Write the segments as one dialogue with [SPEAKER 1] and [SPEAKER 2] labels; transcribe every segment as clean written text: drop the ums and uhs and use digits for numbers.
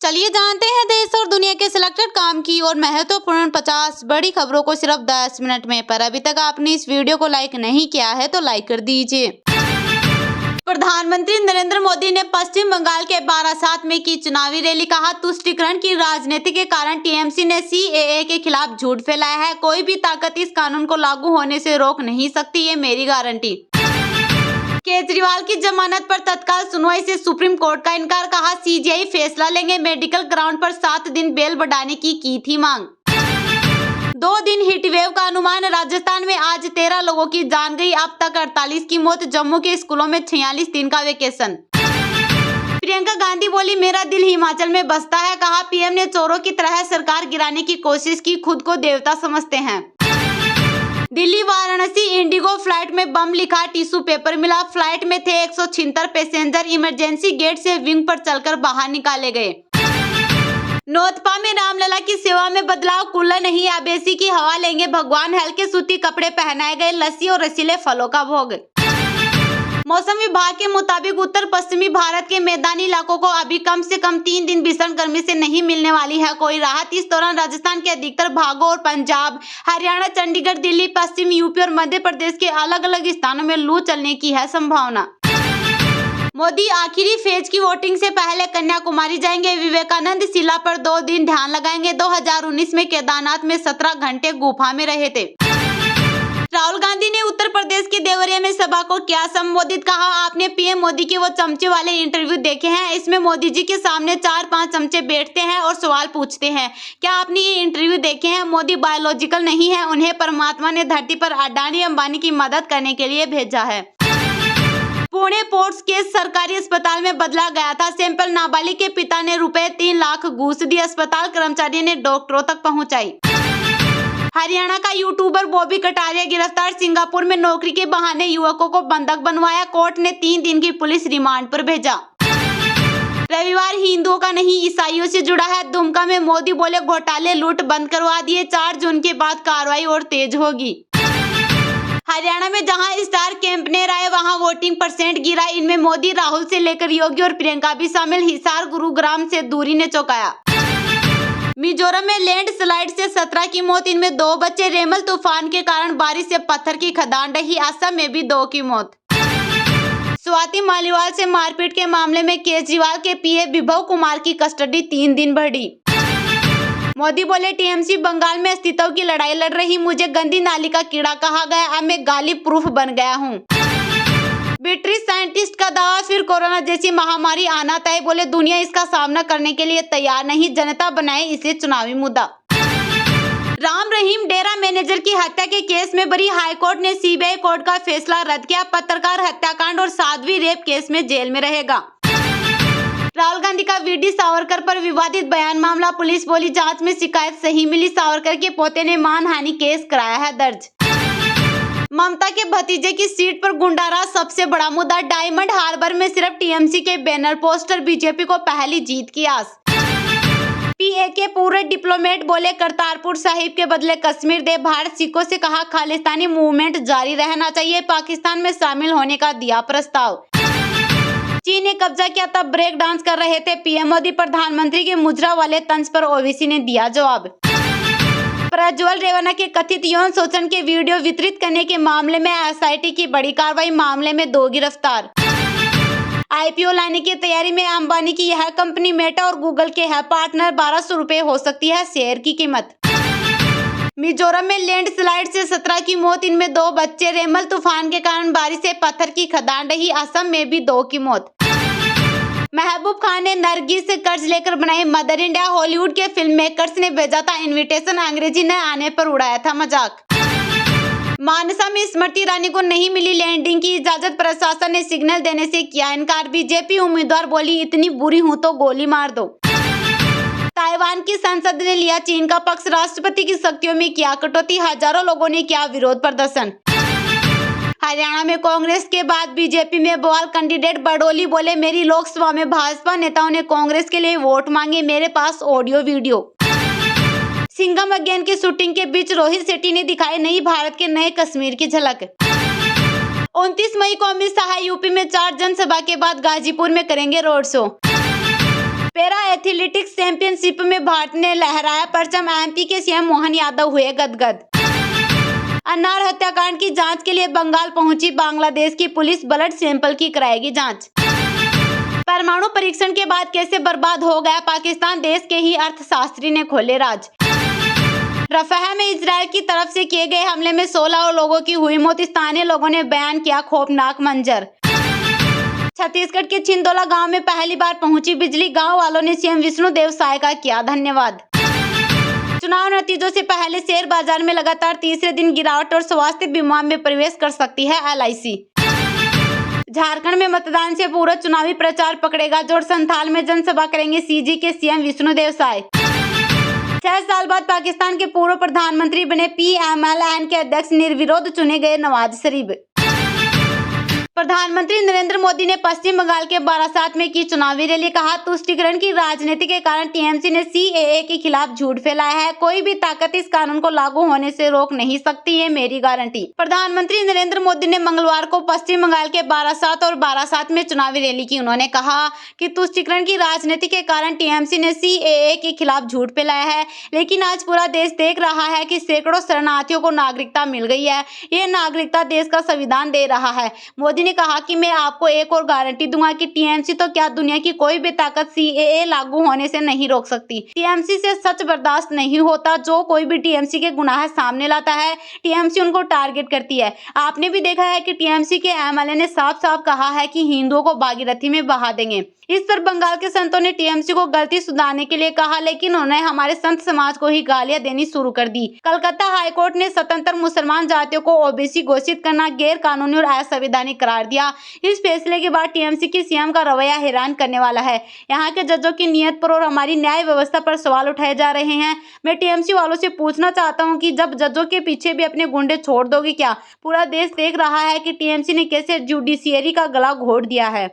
[SPEAKER 1] चलिए जानते हैं देश और दुनिया के सिलेक्टेड काम की और महत्वपूर्ण 50 बड़ी खबरों को सिर्फ 10 मिनट में। पर अभी तक आपने इस वीडियो को लाइक नहीं किया है तो लाइक कर दीजिए। प्रधानमंत्री नरेंद्र मोदी ने पश्चिम बंगाल के बारासात में की चुनावी रैली। कहा, तुष्टीकरण की राजनीति के कारण टीएमसी ने सीएए के खिलाफ झूठ फैलाया है। कोई भी ताकत इस कानून को लागू होने से रोक नहीं सकती, ये मेरी गारंटी। केजरीवाल की जमानत पर तत्काल सुनवाई से सुप्रीम कोर्ट का इनकार। कहा, सीजीआई फैसला लेंगे। मेडिकल ग्राउंड पर 7 दिन बेल बढ़ाने की थी मांग। 2 दिन हीटवेव का अनुमान। राजस्थान में आज 13 लोगों की जान गई, अब तक 48 की मौत। जम्मू के स्कूलों में 46 दिन का वेकेशन। प्रियंका गांधी बोली, मेरा दिल हिमाचल में बसता है। कहा, पीएम ने चोरों की तरह सरकार गिराने की कोशिश की, खुद को देवता समझते हैं। दिल्ली वाराणसी इंडिगो फ्लाइट में बम लिखा टिश्यू पेपर मिला। फ्लाइट में थे 176 पैसेंजर। इमरजेंसी गेट से विंग पर चलकर बाहर निकाले गए। नौतपा में रामलला की सेवा में बदलाव। कूलर नहीं, आबेसी की हवा लेंगे भगवान। हल्के सूती कपड़े पहनाए गए। लस्सी और रसीले फलों का भोग। मौसम विभाग के मुताबिक उत्तर पश्चिमी भारत के मैदानी इलाकों को अभी कम से कम 3 दिन भीषण गर्मी से नहीं मिलने वाली है कोई राहत। इस दौरान राजस्थान के अधिकतर भागों और पंजाब, हरियाणा, चंडीगढ़, दिल्ली, पश्चिम यूपी और मध्य प्रदेश के अलग अलग स्थानों में लू चलने की है संभावना। मोदी आखिरी फेज की वोटिंग से पहले कन्याकुमारी जाएंगे। विवेकानंद शिला पर 2 दिन ध्यान लगाएंगे। 2019 में केदारनाथ में 17 घंटे गुफा में रहे थे। राहुल गांधी ने उत्तर प्रदेश के देवरिया में सभा को क्या संबोधित। कहा, आपने पीएम मोदी के वो चमचे वाले इंटरव्यू देखे हैं? इसमें मोदी जी के सामने 4-5 चमचे बैठते हैं और सवाल पूछते हैं। क्या आपने ये इंटरव्यू देखे हैं? मोदी बायोलॉजिकल नहीं है, उन्हें परमात्मा ने धरती पर अडानी अंबानी की मदद करने के लिए भेजा है। पुणे पोर्ट्स केस सरकारी अस्पताल में बदला गया था सैंपल। नाबालिग के पिता ने रुपए 3 लाख घूस दी। अस्पताल कर्मचारी ने डॉक्टरों तक पहुंचाई। हरियाणा का यूट्यूबर बॉबी कटारिया गिरफ्तार। सिंगापुर में नौकरी के बहाने युवकों को बंधक बनवाया। कोर्ट ने 3 दिन की पुलिस रिमांड पर भेजा। रविवार हिंदुओं का नहीं ईसाइयों से जुड़ा है। दुमका में मोदी बोले, घोटाले लूट बंद करवा दिए। 4 जून के बाद कार्रवाई और तेज होगी। हरियाणा में जहां स्टार कैंपेनर आए वहां वोटिंग % गिरा। इनमें मोदी, राहुल से लेकर योगी और प्रियंका भी शामिल। हिसार गुरुग्राम से दूरी ने चौंकाया। मिजोरम में लैंडस्लाइड से 17 की मौत, इनमें 2 बच्चे। रेमल तूफान के कारण बारिश से पत्थर की खदान रही। असम में भी 2 की मौत। स्वाति मालीवाल से मारपीट के मामले में केजरीवाल के पीए विभव कुमार की कस्टडी 3 दिन बढ़ी। मोदी बोले, टीएमसी बंगाल में अस्तित्व की लड़ाई लड़ रही। मुझे गंदी नाली का कीड़ा कहा गया, अब मैं गाली प्रूफ बन गया हूँ। ब्रिटिश साइंटिस्ट का दावा, फिर कोरोना जैसी महामारी आना तय। बोले, दुनिया इसका सामना करने के लिए तैयार नहीं, जनता बनाए इसे चुनावी मुद्दा। राम रहीम डेरा मैनेजर की हत्या के केस में बरी हाईकोर्ट ने सीबीआई कोर्ट का फैसला रद्द किया। पत्रकार हत्याकांड और साध्वी रेप केस में जेल में रहेगा। राहुल गांधी का वीडी सावरकर पर विवादित बयान मामला। पुलिस बोली, जांच में शिकायत सही मिली। सावरकर के पोते ने मानहानि केस कराया है दर्ज। ममता के भतीजे की सीट पर गुंडाराज सबसे बड़ा मुद्दा। डायमंड हार्बर में सिर्फ टीएमसी के बैनर पोस्टर। बीजेपी को पहली जीत की आस। पीए के पूरे डिप्लोमेट बोले, करतारपुर साहिब के बदले कश्मीर दे। भारत सिखों से कहा, खालिस्तानी मूवमेंट जारी रहना चाहिए। पाकिस्तान में शामिल होने का दिया प्रस्ताव। चीन ने कब्जा किया तब ब्रेक डांस कर रहे थे पीएम मोदी। प्रधानमंत्री के मुजरा वाले तंज पर ओवैसी ने दिया जवाब। प्रज्वल रेवन्ना के कथित यौन शोषण के वीडियो वितरित करने के मामले में एसआईटी की बड़ी कार्रवाई। मामले में 2 गिरफ्तार। आईपीओ लाने की तैयारी में अंबानी की यह कंपनी मेटा और गूगल के है पार्टनर। 1200 रुपए हो सकती है शेयर की कीमत। मिजोरम में लैंडस्लाइड से 17 की मौत, इनमें 2 बच्चे। रेमल तूफान के कारण बारिश से पत्थर की खदान रही। असम में भी 2 की मौत। महबूब खान ने नरगिस से कर्ज लेकर बनाई मदर इंडिया। हॉलीवुड के फिल्म मेकर्स ने भेजा था इनविटेशन, अंग्रेजी न आने पर उड़ाया था मजाक। मानसा में स्मृति ईरानी को नहीं मिली लैंडिंग की इजाजत। प्रशासन ने सिग्नल देने से किया इनकार। बीजेपी उम्मीदवार बोली, इतनी बुरी हूं तो गोली मार दो। ताइवान की संसद ने लिया चीन का पक्ष। राष्ट्रपति की शक्तियों में किया कटौती। हजारों लोगों ने किया विरोध प्रदर्शन। हरियाणा में कांग्रेस के बाद बीजेपी में बवाल। कैंडिडेट बड़ोली बोले, मेरी लोकसभा में भाजपा नेताओं ने कांग्रेस के लिए वोट मांगे, मेरे पास ऑडियो वीडियो। सिंघम अगेन की शूटिंग के बीच रोहित शेट्टी ने दिखाई नई भारत के नए कश्मीर की झलक। 29 मई को अमित शाह यूपी में 4 जनसभा के बाद गाजीपुर में करेंगे road show. Para athletics championship में भारत ने लहराया परचम, एमपी के सीएम मोहन यादव हुए गदगद। अन्नार हत्याकांड की जांच के लिए बंगाल पहुंची बांग्लादेश की पुलिस, ब्लड सैंपल की कराएगी जांच। परमाणु परीक्षण के बाद कैसे बर्बाद हो गया पाकिस्तान, देश के ही अर्थशास्त्री ने खोले राज। रफाह में इजरायल की तरफ से किए गए हमले में 16 लोगों की हुई मौत, स्थानीय लोगों ने बयान किया खौफनाक मंजर। छत्तीसगढ़ के छिंदोला गांव में पहली बार पहुंची बिजली, गांव वालों ने सीएम विष्णुदेव साय का किया धन्यवाद। चुनाव नतीजों से पहले शेयर बाजार में लगातार तीसरे दिन गिरावट और स्वास्थ्य बीमा में प्रवेश कर सकती है एलआईसी। झारखंड में मतदान से पूर्व चुनावी प्रचार पकड़ेगा जोर, संथाल में जनसभा करेंगे सीजी के सीएम विष्णुदेव साय। 6 साल बाद पाकिस्तान के पूर्व प्रधानमंत्री बने पीएमएल-एन के अध्यक्ष, निर्विरोध चुने गए नवाज शरीफ। प्रधानमंत्री नरेंद्र मोदी ने पश्चिम बंगाल के बारासात में की चुनावी रैली, कहा तुष्टीकरण की राजनीति के कारण टीएमसी ने सीएए के खिलाफ झूठ फैलाया है, कोई भी ताकत इस कानून को लागू होने से रोक नहीं सकती है मेरी गारंटी। प्रधानमंत्री नरेंद्र मोदी ने मंगलवार को पश्चिम बंगाल के बारासात में चुनावी रैली की। उन्होंने कहा कि तुष्टीकरण की राजनीति के कारण टीएमसी ने सीएए के खिलाफ झूठ फैलाया है, लेकिन आज पूरा देश देख रहा है कि सैकड़ों शरणार्थियों को नागरिकता मिल गई है। ये नागरिकता देश का संविधान दे रहा है। मोदी ने कहा कि मैं आपको एक और गारंटी दूंगा कि टीएमसी तो क्या, दुनिया की कोई भी ताकत सीएए लागू होने से नहीं रोक सकती। टीएमसी से सच बर्दाश्त नहीं होता। जो कोई भी टीएमसी के गुनाह सामने लाता है, टीएमसी उनको टारगेट करती है। आपने भी देखा है कि टीएमसी के एमएलए ने साफ साफ कहा है कि हिंदुओं को भागीरथी में बहा देंगे। इस पर बंगाल के संतों ने टीएमसी को गलती सुधारने के लिए कहा, लेकिन उन्होंने हमारे संत समाज को ही गालियां देनी शुरू कर दी। कलकत्ता हाईकोर्ट ने स्वतंत्र मुसलमान जातियों को ओबीसी घोषित करना गैर कानूनी और असंवैधानिक करार दिया। इस फैसले के बाद टीएमसी की सीएम का रवैया हैरान करने वाला है। यहाँ के जजों की नीयत पर और हमारी न्याय व्यवस्था पर सवाल उठाए जा रहे हैं। मैं टीएमसी वालों से पूछना चाहता हूँ कि जब जजों के पीछे भी अपने गुंडे छोड़ दोगे क्या? पूरा देश देख रहा है कि टीएमसी ने कैसे जुडिशियरी का गला घोट दिया है।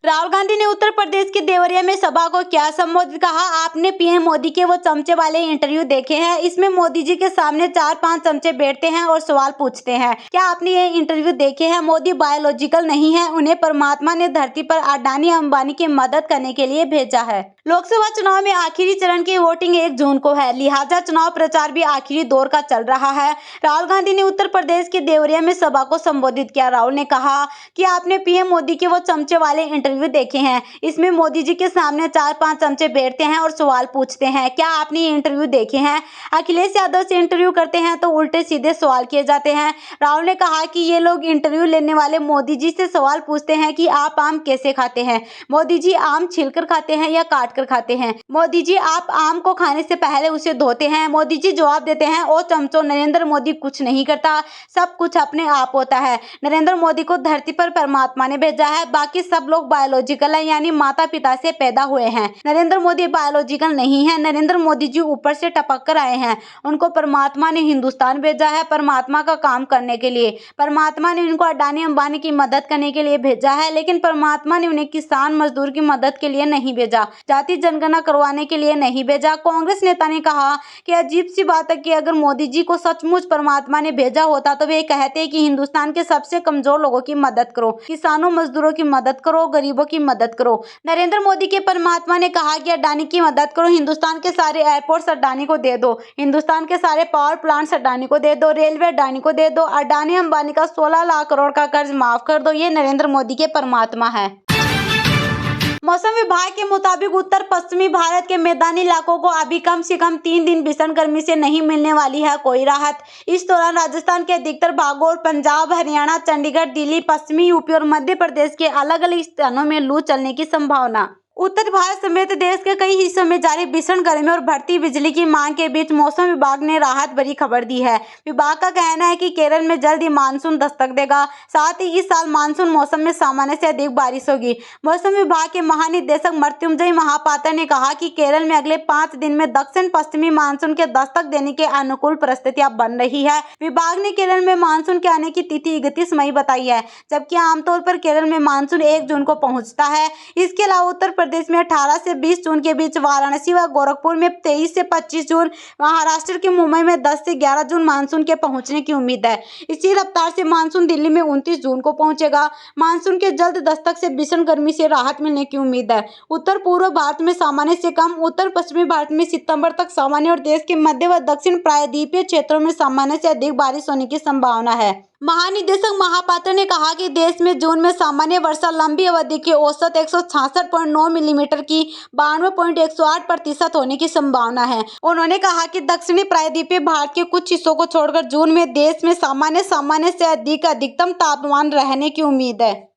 [SPEAKER 1] राहुल गांधी ने उत्तर प्रदेश के देवरिया में सभा को क्या संबोधित, कहा आपने पीएम मोदी के वो चमचे वाले इंटरव्यू देखे हैं? इसमें मोदी जी के सामने 4-5 चमचे बैठते हैं और सवाल पूछते हैं। क्या आपने ये इंटरव्यू देखे हैं? मोदी बायोलॉजिकल नहीं है, उन्हें परमात्मा ने धरती पर अडानी अंबानी की मदद करने के लिए भेजा है। लोकसभा चुनाव में आखिरी चरण की वोटिंग 1 जून को है, लिहाजा चुनाव प्रचार भी आखिरी दौर का चल रहा है। राहुल गांधी ने उत्तर प्रदेश के देवरिया में सभा को संबोधित किया। राहुल ने कहा कि आपने पीएम मोदी के वो चमचे वाले इंटरव्यू देखे हैं, इसमें मोदी जी के सामने 4-5 चमचे बैठते हैं और सवाल पूछते हैं। क्या आपने ये इंटरव्यू देखे हैं? अखिलेश यादव से इंटरव्यू करते हैं तो उल्टे सीधे सवाल किए जाते हैं। राहुल ने कहा कि ये लोग इंटरव्यू लेने वाले मोदी जी से सवाल पूछते हैं कि आप आम कैसे खाते हैं? मोदी जी आम छिलकर खाते हैं या काट कर खाते हैं? मोदी जी आप आम को खाने से पहले उसे धोते हैं? मोदी जी जवाब देते हैं, ओ चमचो, नरेंद्र मोदी कुछ नहीं करता, सब कुछ अपने आप होता है। नरेंद्र मोदी को धरती पर परमात्मा ने भेजा है, बाकी सब लोग बायोलॉजिकल है, यानी माता पिता से पैदा हुए हैं। नरेंद्र मोदी बायोलॉजिकल नहीं है। नरेंद्र मोदी जी ऊपर से टपक कर आए हैं। उनको परमात्मा ने हिंदुस्तान भेजा है परमात्मा का काम करने के लिए। परमात्मा ने उनको अडानी अंबानी की मदद करने के लिए भेजा है, लेकिन परमात्मा ने उन्हें किसान मजदूर की मदद के लिए नहीं भेजा, जाति जनगणना करवाने के लिए नहीं भेजा। कांग्रेस नेता ने कहा कि अजीब सी बात है कि अगर मोदी जी को सचमुच परमात्मा ने भेजा होता तो वे कहते कि हिंदुस्तान के सबसे कमजोर लोगों की मदद करो, किसानों मजदूरों की मदद करो, गरीबों की मदद करो। नरेंद्र मोदी के परमात्मा ने कहा कि अडानी की मदद करो, हिंदुस्तान के सारे एयरपोर्ट्स अडानी को दे दो, हिंदुस्तान के सारे पावर प्लांट्स अडानी को दे दो, रेलवे अडानी को दे दो, अडानी अंबानी का 16 लाख करोड़ का कर्ज माफ कर दो। ये नरेंद्र मोदी के परमात्मा है। मौसम विभाग के मुताबिक उत्तर पश्चिमी भारत के मैदानी इलाकों को अभी कम से कम 3 दिन भीषण गर्मी से नहीं मिलने वाली है कोई राहत। इस दौरान राजस्थान के अधिकतर भागों और पंजाब, हरियाणा, चंडीगढ़, दिल्ली, पश्चिमी यूपी और मध्य प्रदेश के अलग अलग स्थानों में लू चलने की संभावना। उत्तर भारत समेत देश के कई हिस्सों में जारी भीषण गर्मी और बढ़ती बिजली की मांग के बीच मौसम विभाग ने राहत भरी खबर दी है। विभाग का कहना है कि केरल में जल्द ही मानसून दस्तक देगा, साथ ही इस साल मानसून मौसम में सामान्य से अधिक बारिश होगी। मौसम विभाग के महानिदेशक मृत्युंजय महापात्र ने कहा कि केरल में अगले 5 दिन में दक्षिण पश्चिमी मानसून के दस्तक देने के अनुकूल परिस्थितियां बन रही है। विभाग ने केरल में मानसून के आने की तिथि 31 मई बताई है, जबकि आमतौर पर केरल में मानसून 1 जून को पहुँचता है। इसके अलावा उत्तर प्रदेश में 18 से 20 जून के बीच, वाराणसी व गोरखपुर में 23 से 25 जून, महाराष्ट्र के मुंबई में 10 से 11 जून मानसून के पहुंचने की उम्मीद है। इसी रफ्तार से मानसून दिल्ली में 29 जून को पहुंचेगा। मानसून के जल्द दस्तक से भीषण गर्मी से राहत मिलने की उम्मीद है। उत्तर पूर्व भारत में सामान्य से कम, उत्तर पश्चिमी भारत में सितंबर तक सामान्य और देश के मध्य व दक्षिण प्रायद्वीपीय क्षेत्रों में सामान्य से अधिक बारिश होने की संभावना है। महानिदेशक महापात्र ने कहा कि देश में जून में सामान्य वर्षा लंबी अवधि की औसत 166.9 मिलीमीटर की 92.108% होने की संभावना है। उन्होंने कहा कि दक्षिणी प्रायद्वीपीय भारत के कुछ हिस्सों को छोड़कर जून में देश में सामान्य से अधिक अधिकतम तापमान रहने की उम्मीद है।